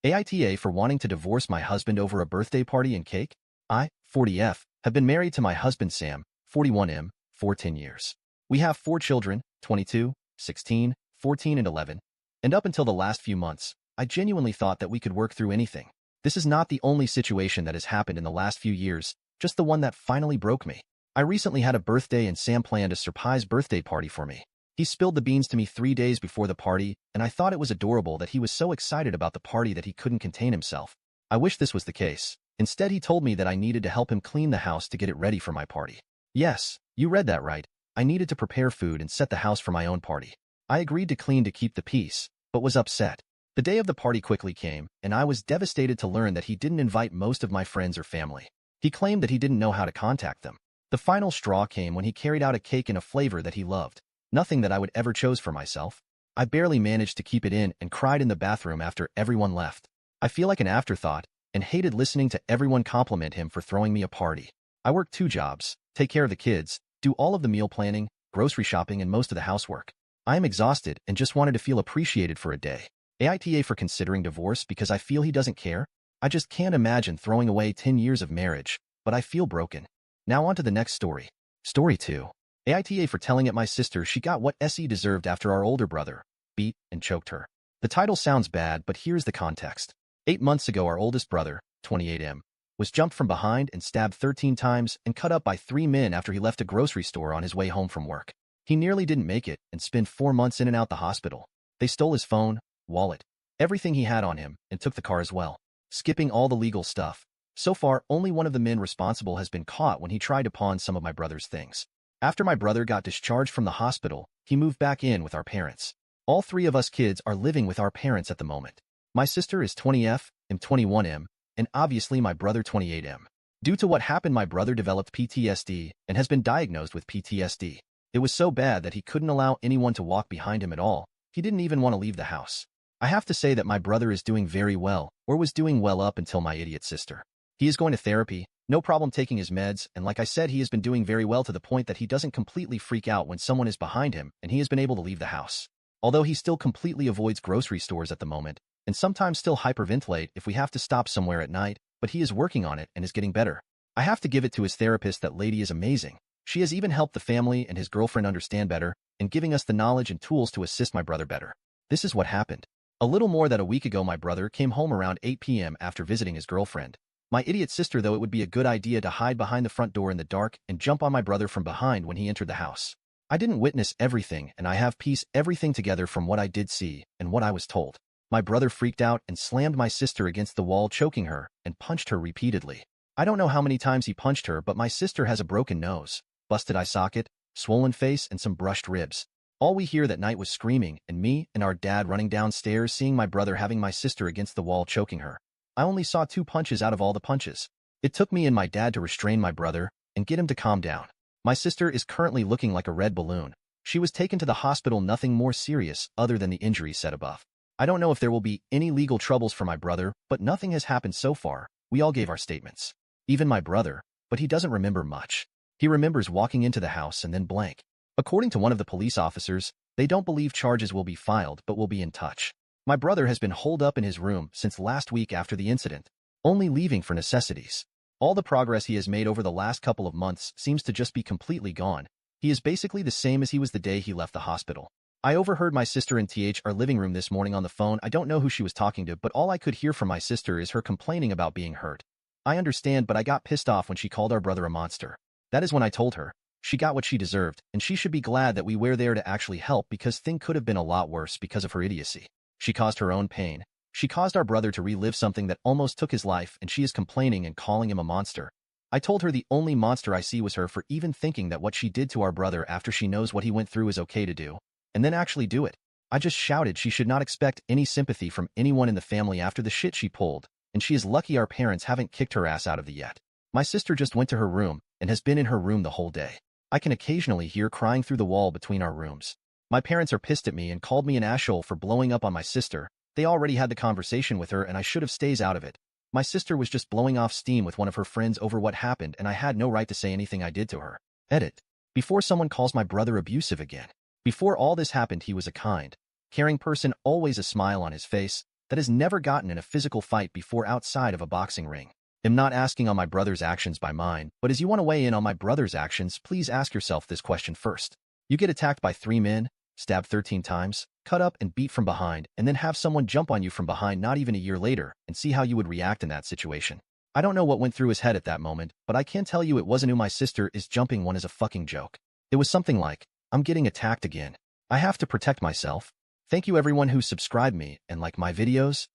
AITA for wanting to divorce my husband over a birthday party and cake. I, 40F, have been married to my husband Sam, 41M, for 10 years. We have 4 children, 22, 16, 14 and 11. And up until the last few months, I genuinely thought that we could work through anything. This is not the only situation that has happened in the last few years, just the one that finally broke me. I recently had a birthday and Sam planned a surprise birthday party for me. He spilled the beans to me 3 days before the party, and I thought it was adorable that he was so excited about the party that he couldn't contain himself. I wish this was the case. Instead, he told me that I needed to help him clean the house to get it ready for my party. Yes, you read that right. I needed to prepare food and set the house for my own party. I agreed to clean to keep the peace, but was upset. The day of the party quickly came, and I was devastated to learn that he didn't invite most of my friends or family. He claimed that he didn't know how to contact them. The final straw came when he carried out a cake in a flavor that he loved. Nothing that I would ever choose for myself. I barely managed to keep it in and cried in the bathroom after everyone left. I feel like an afterthought and hated listening to everyone compliment him for throwing me a party. I work 2 jobs, take care of the kids, do all of the meal planning, grocery shopping, and most of the housework. I am exhausted and just wanted to feel appreciated for a day. AITA for considering divorce because I feel he doesn't care. I just can't imagine throwing away 10 years of marriage, but I feel broken. Now on to the next story. Story 2. AITA for telling it my sister she got what SE deserved after our older brother beat and choked her. The title sounds bad, but here's the context. 8 months ago, our oldest brother, 28M, was jumped from behind and stabbed 13 times and cut up by 3 men after he left a grocery store on his way home from work. He nearly didn't make it and spent 4 months in and out the hospital. They stole his phone, wallet, everything he had on him, and took the car as well, skipping all the legal stuff. So far, only one of the men responsible has been caught when he tried to pawn some of my brother's things. After my brother got discharged from the hospital, he moved back in with our parents. All 3 of us kids are living with our parents at the moment. My sister is 20F, I'm 21M, and obviously my brother 28M. Due to what happened, my brother developed PTSD and has been diagnosed with PTSD. It was so bad that he couldn't allow anyone to walk behind him at all. He didn't even want to leave the house. I have to say that my brother is doing very well, or was doing well up until my idiot sister. He is going to therapy, no problem taking his meds, and like I said, he has been doing very well to the point that he doesn't completely freak out when someone is behind him, and he has been able to leave the house. Although he still completely avoids grocery stores at the moment, and sometimes still hyperventilate if we have to stop somewhere at night, but he is working on it and is getting better. I have to give it to his therapist, that lady is amazing. She has even helped the family and his girlfriend understand better, and giving us the knowledge and tools to assist my brother better. This is what happened. A little more than a week ago, my brother came home around 8 p.m. after visiting his girlfriend. My idiot sister thought it would be a good idea to hide behind the front door in the dark and jump on my brother from behind when he entered the house. I didn't witness everything, and I have pieced everything together from what I did see and what I was told. My brother freaked out and slammed my sister against the wall, choking her, and punched her repeatedly. I don't know how many times he punched her, but my sister has a broken nose, busted eye socket, swollen face, and some brushed ribs. All we hear that night was screaming, and me and our dad running downstairs seeing my brother having my sister against the wall choking her. I only saw 2 punches out of all the punches. It took me and my dad to restrain my brother and get him to calm down. My sister is currently looking like a red balloon. She was taken to the hospital, nothing more serious other than the injuries said above. I don't know if there will be any legal troubles for my brother, but nothing has happened so far. We all gave our statements. Even my brother, but he doesn't remember much. He remembers walking into the house and then blank. According to one of the police officers, they don't believe charges will be filed but will be in touch. My brother has been holed up in his room since last week after the incident, only leaving for necessities. All the progress he has made over the last couple of months seems to just be completely gone. He is basically the same as he was the day he left the hospital. I overheard my sister in our living room this morning on the phone. I don't know who she was talking to, but all I could hear from my sister is her complaining about being hurt. I understand, but I got pissed off when she called our brother a monster. That is when I told her she got what she deserved, and she should be glad that we were there to actually help, because things could have been a lot worse because of her idiocy. She caused her own pain. She caused our brother to relive something that almost took his life, and she is complaining and calling him a monster. I told her the only monster I see was her for even thinking that what she did to our brother after she knows what he went through is okay to do, and then actually do it. I just shouted she should not expect any sympathy from anyone in the family after the shit she pulled, and she is lucky our parents haven't kicked her ass out of it yet. My sister just went to her room and has been in her room the whole day. I can occasionally hear crying through the wall between our rooms. My parents are pissed at me and called me an asshole for blowing up on my sister. They already had the conversation with her and I should have stays out of it. My sister was just blowing off steam with one of her friends over what happened, and I had no right to say anything I did to her. Edit. Before someone calls my brother abusive again. Before all this happened, he was a kind, caring person, always a smile on his face, that has never gotten in a physical fight before outside of a boxing ring. I'm not asking on my brother's actions by mine, but as you want to weigh in on my brother's actions, please ask yourself this question first. You get attacked by 3 men, stabbed 13 times, cut up and beat from behind, and then have someone jump on you from behind not even a year later, and see how you would react in that situation. I don't know what went through his head at that moment, but I can tell you it wasn't who my sister is jumping one as a fucking joke. It was something like, I'm getting attacked again. I have to protect myself. Thank you everyone who subscribed me and like my videos.